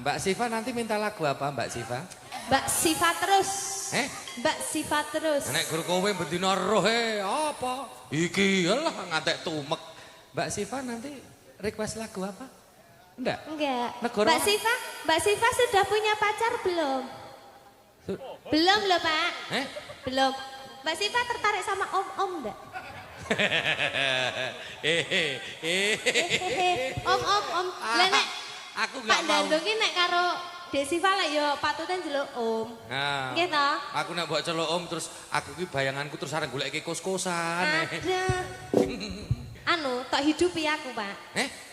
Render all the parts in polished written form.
Mbak Siva nanti minta lagu apa Mbak Siva? Mbak Siva terus. Mbak Siva terus. Nek guru kowe bendina roh apa? Iki lah ngantek tumek. Mbak Siva nanti request lagu apa? Enggak? Enggak. Negara Mbak Siva sudah punya pacar belum? Belum loh Pak. Belum. Mbak Siva tertarik sama om enggak? Om. Lah nek aku enggak mau. Pak Dando ki nek karo Dek Siva lah yo patuten jeluk om. Nah. Nggih to? Aku nek mbok celuk om terus aku ki bayanganku terus arep goleki kos-kosan. Ada. Anu, tok hidupi aku, Pak.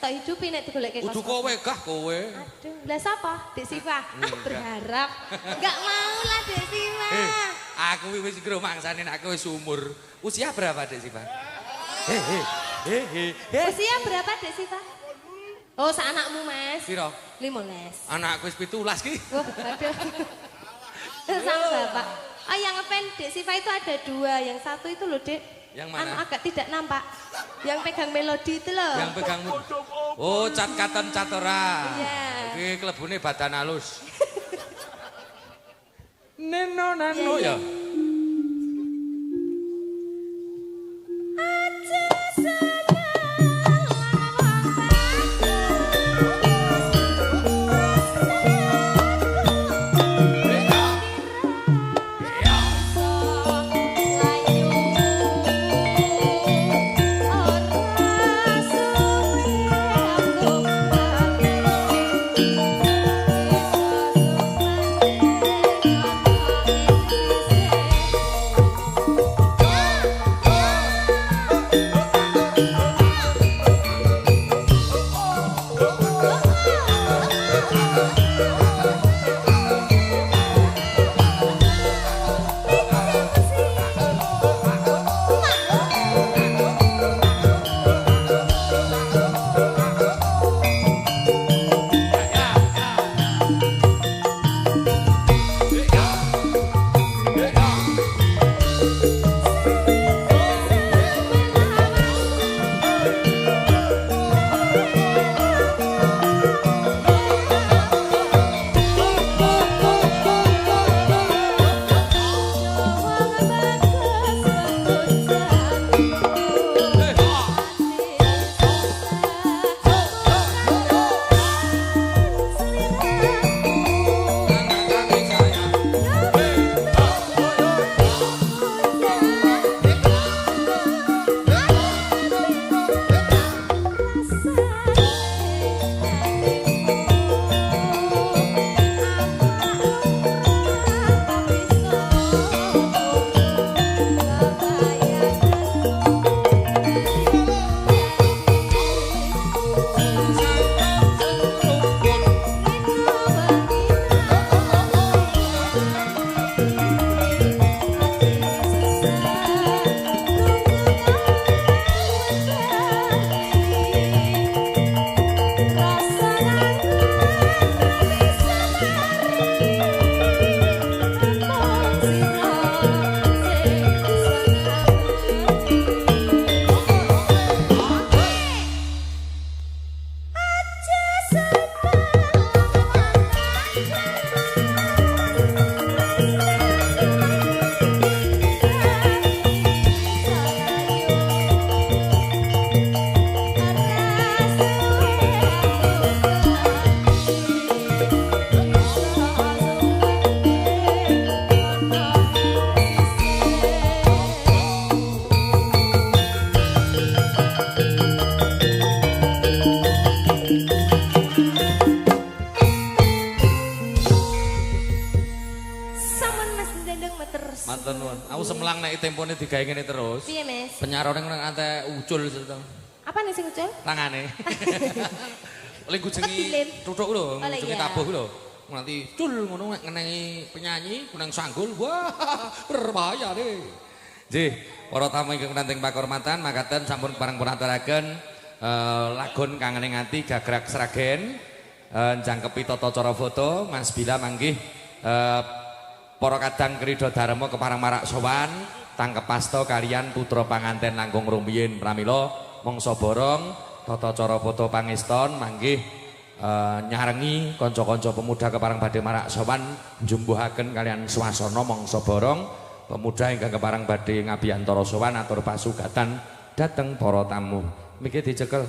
Tok hidupi nek digoleki kos. Kudu kowe gah kowe. Aduh, lah sapa? Dek Siva. Berharap. Enggak mau lah Dek Siva. Aku wis kira mangsane nek aku wis umur. Usia berapa Dek Siva? Usia berapa Dek Siva? Oh, anakmu Mas. Piro? 15. Anakku wis 17 ki. Wah, aduh. Sama Bapak. Oh, yang ngepen Dek Siva itu ada 2. Yang satu itu loh, Dek. Yang mana? Anu agak tidak nampak. Yang pegang melodi itu loh. Yang pegang. Oh, cat katon catora. Iya. Iki klebune badan halus. Neno nano ya. terus. Matur nuwun. Aku semlang nek tempone digawe ngene terus. Piye, Mas? Penyarone nang ante ucul setu. Apa nih sing ucul? Tangane. Oleh gujengi tutuk lho, gujengi tabuh lho. Nanti cul ngono nek ngenengi penyanyi kunang sanggul. Wah, berbahaya deh. Nggih, para tamu ingkang nanteng pakurmatan makaten sampun pareng punaturaken lagun kangane ngati gagrak sragen jangkepi tata cara foto Mas Bila manggih para kadang krida dharma keparang marak sowan tangkep pasta kalian putra panganten langkung rumiyin pramila mangsa borong tata cara foto pangeston manggih nyarengi kanca-kanca pemuda keparang badhe marak sowan njumbuhaken kalian swasana mangsa borong pemuda ingkang keparang badhe ngabiyantara sowan atur pasugatan dhateng para tamu. Miki dicekel.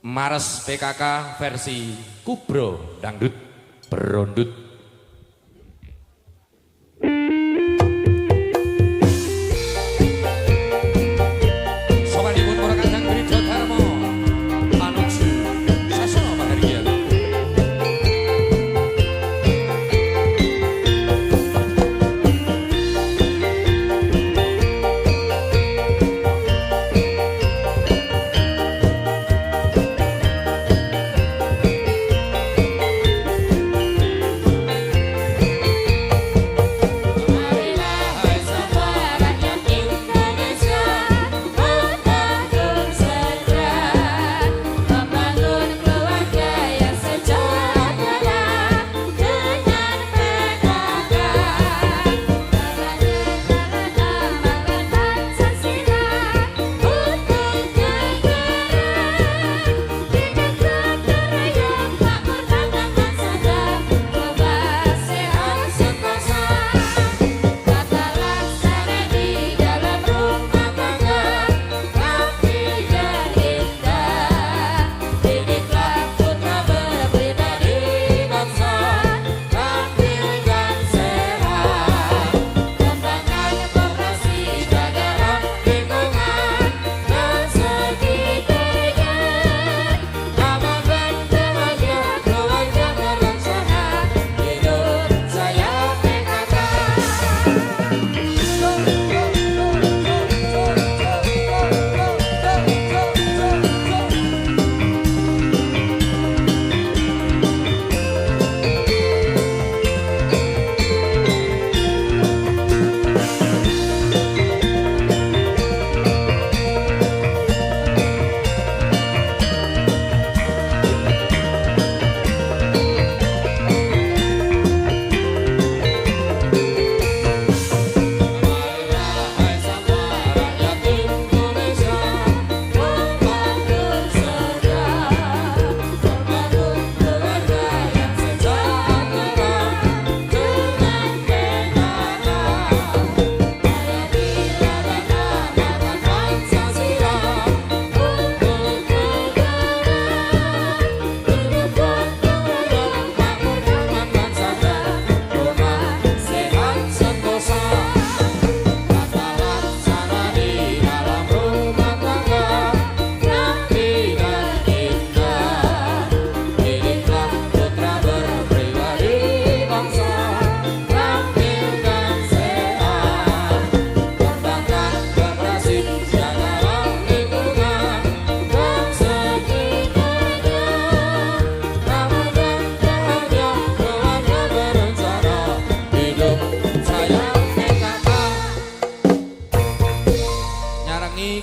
Mares PKK versi Kubro Dangdut Berondut. Sowanipun para kadang Krida Dharma Anuju Sasana Pahargyan.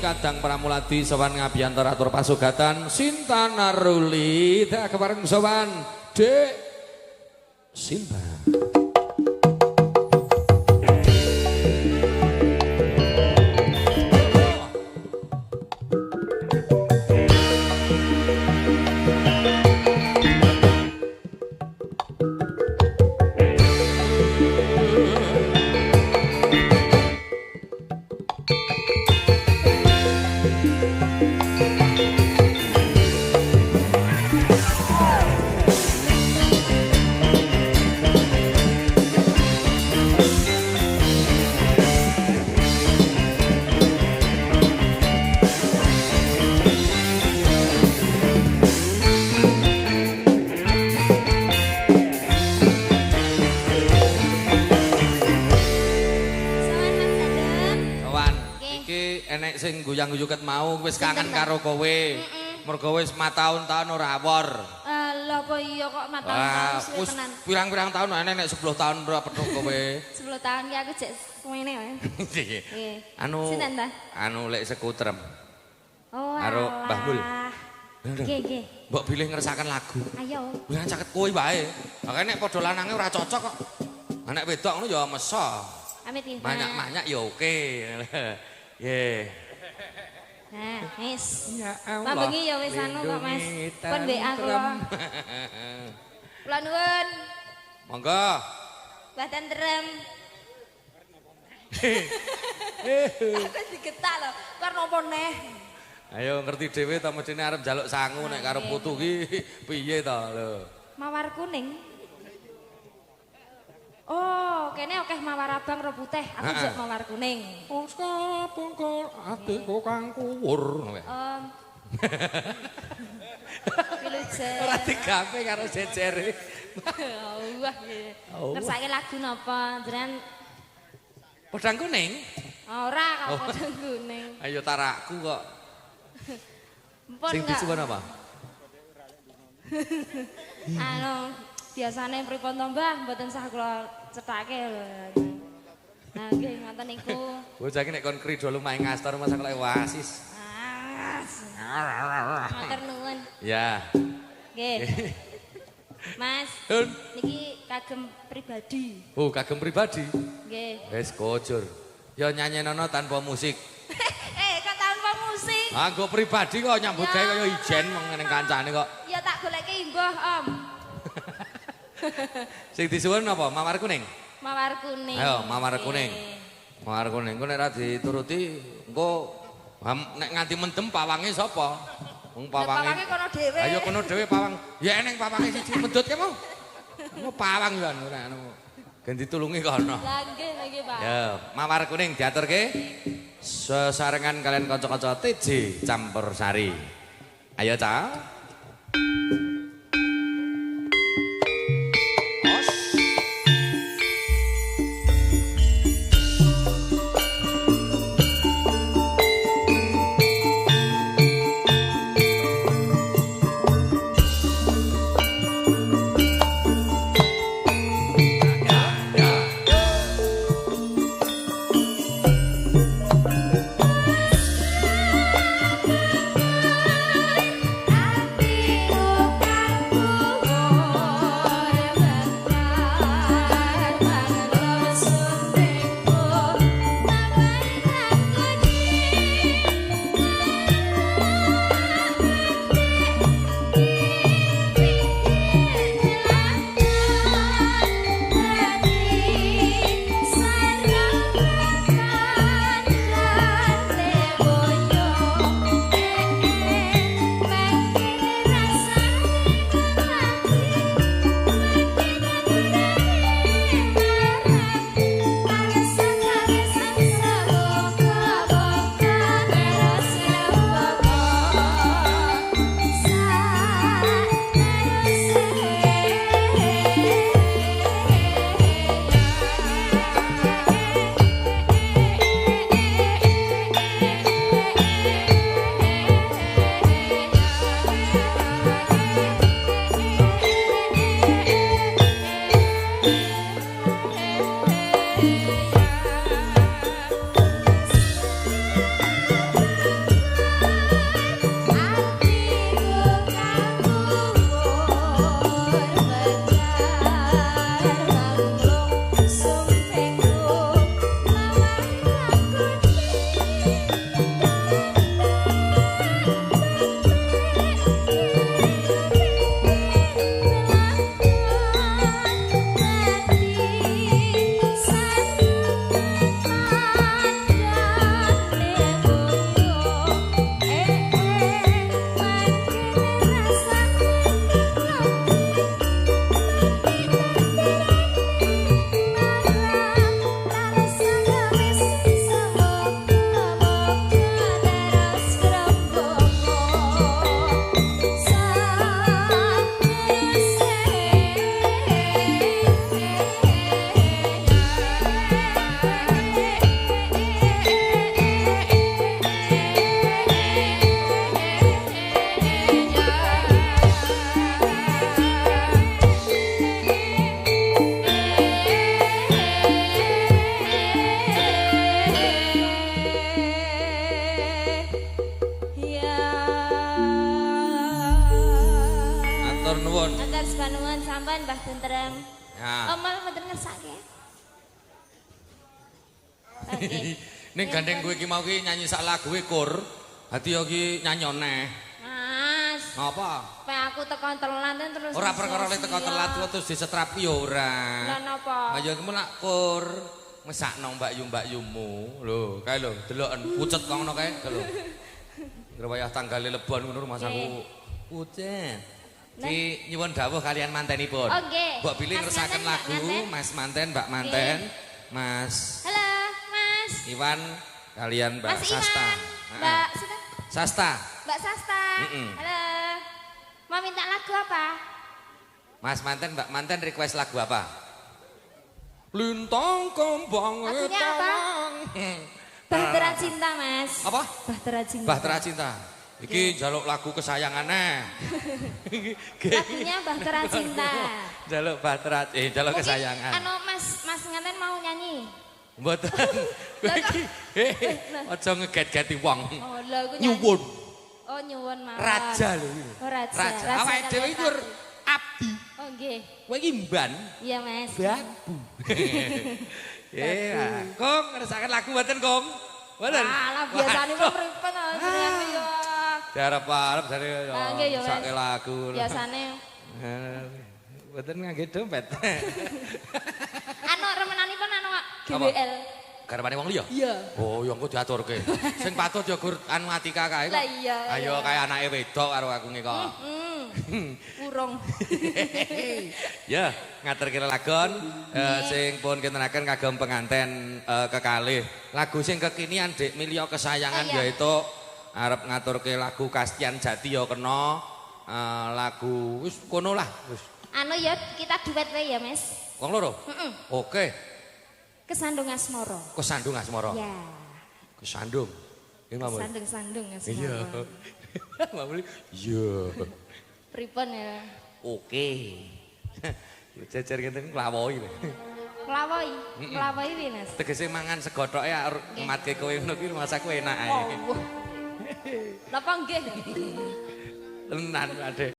Kadang Pramuladi sowan ngabiyantara atur pasugatan Sinta Naruli dak kepareng sowan Dek Sinta. enek sing guyang-guyuket mau wis kangen karo kowe. Mergo wis 4 tahun ora awor. Lha apa iya kok 4 tahun wis tenan. Pirang-pirang tahun enek 10 tahun ora petuk kowe. 10 tahun ki aku jek suwene wae. Nggih. Sinten ta? Anu lek sekutrem. Oh, karo Mbah Mul. Nggih, nggih. Mbok pilih ngeresaken lagu. Ayo. Wis caket kowe wae. Makane nek padha lanange ora cocok kok. Nek wedok ngono ya meso. Amit iki. Manyak-manyak ya oke. Nggih. Nah, wis. Ya Allah. Lah bengi ya wis anu kok Mas. Pun WA kula. Kula nuwun. Monggo. Mbah tentrem. Aku digetak lho. Kok napa neh? Ayo ngerti dhewe ta medene arep njaluk sangu nek karo putu ki piye to lho. Mawar kuning. Oh, kene akeh mawar abang ro putih. Aku njok mawar kuning. Wong sapungkur atiku kang kuwur. Pilujen. Ora digawe karo jejere. Wah. Ngersake lagu napa? Jenengan Pedang kuning? Ora kok pedang kuning. Ayo tarakku kok. Sing disuwun apa? Anu, biasane pripun to Mbah, mboten sah kula cethake lho. Nah, nggih ngoten niku. Bocah iki nek kon krido lumahe ngastor masa kok wasis. Matur nuwun. Ya. Nggih. Mas, niki kagem pribadi. Oh, kagem pribadi? Nggih. Wis kojur. Ya nyanyienono tanpa musik. Kok tanpa musik? Anggo pribadi kok nyambut gawe kaya ijen wong ning kancane kok. Ya tak goleki mbah, Om. Sing disuwun apa? Mawar kuning? Mawar kuning. Ayo, mawar kuning. Mawar kuning ku nek ra dituruti engko nek nganti mendem pawange sapa? Wong pawange. Pawange kono dhewe. Ayo kono dhewe pawang. Ya eneng pawange siji medhut ke mau. Mau pawang yo anu anu. Gen ditulungi kono. Lah nggih Pak. Ya, mawar kuning diaturke sesarengan kalian kanca-kanca TJ Campur Sari. Ayo, Ca. sampean Mbah Tentrem. Ya. Malah mboten ngersake. Oke. Ning gandeng kowe iki mau ki nyanyi sak lagu kur. Hati yo ki nyanyone. Mas. Ngapa? Pe aku tekan telat terus. Ora perkara lek teko telat terus disetrapi yo ora. Lah napa? Ayo kamu nak kur mesakno mbak-yumu. Lho, kae lho, deloken pucet kok ngono kae lho. Rewayah tanggale lebon ngono Mas aku. Pucet. Ki nyuwun dawuh kalian mantenipun. Oh nggih. Mbok pilih ngersakaken lagu Mas Manten, Mbak Manten, Mas Halo, Mas. Iwan kalian Mbak Mas Sasta. Iwan. Mbak Sasta. Sasta. Mbak Sasta. Halo. Mau minta lagu apa? Mas Manten, Mbak Manten request lagu apa? Lintang kembang lagunya apa? Bahtera Cinta, Mas. Apa? Bahtera Cinta. Bahtera Cinta. Iki jaluk lagu kesayangane. Lagunya Bahtera Cinta. Jaluk bahtera, jaluk kesayangan. Anu Mas Nganten mau nyanyi? Mboten. Aja ngeget-geti wong. Oh, lagu nyuwun. Oh, nyuwun mawon. Raja lho iki. Oh, raja. Raja. Awake dhewe iki abdi. Oh, nggih. Kowe iki mban. Iya, Mas. Babu. Kong ngersakaken lagu mboten, Kong? Mboten. Alah, biasane kok mripen yo. Diarep-arep jare yo sake lagu. Biasane mboten ngangge dompet. Anu remenanipun anu GWL. Garwane wong liya? Iya. Oh, ya engko diaturke. Sing patut ya gur anu Atika kae kok. Lah iya. Ayo kae anake wedok karo aku kok. Urung. Ya, ngaturke lagon sing pun kintenaken kagem penganten kekalih. Lagu sing kekinian Dik Milya kesayangan yaitu arep ngaturke lagu Kastian Jati ya kena lagu wis kono lah wis. Anu ya kita duet wae ya, Mas. Wong loro? Oke. Kesandung Asmara. Kesandung Asmara. Ya. Kesandung. Kesandung Asmara. Iya. Mamuli. Iya. Pripun ya? Oke. Jejer ngene nglawoi lho. Nglawoi piye, Mas? Tegese mangan segodhoke ngematke kowe ngono kuwi masaku enak ae. Napa nggih? Tenan, Adek.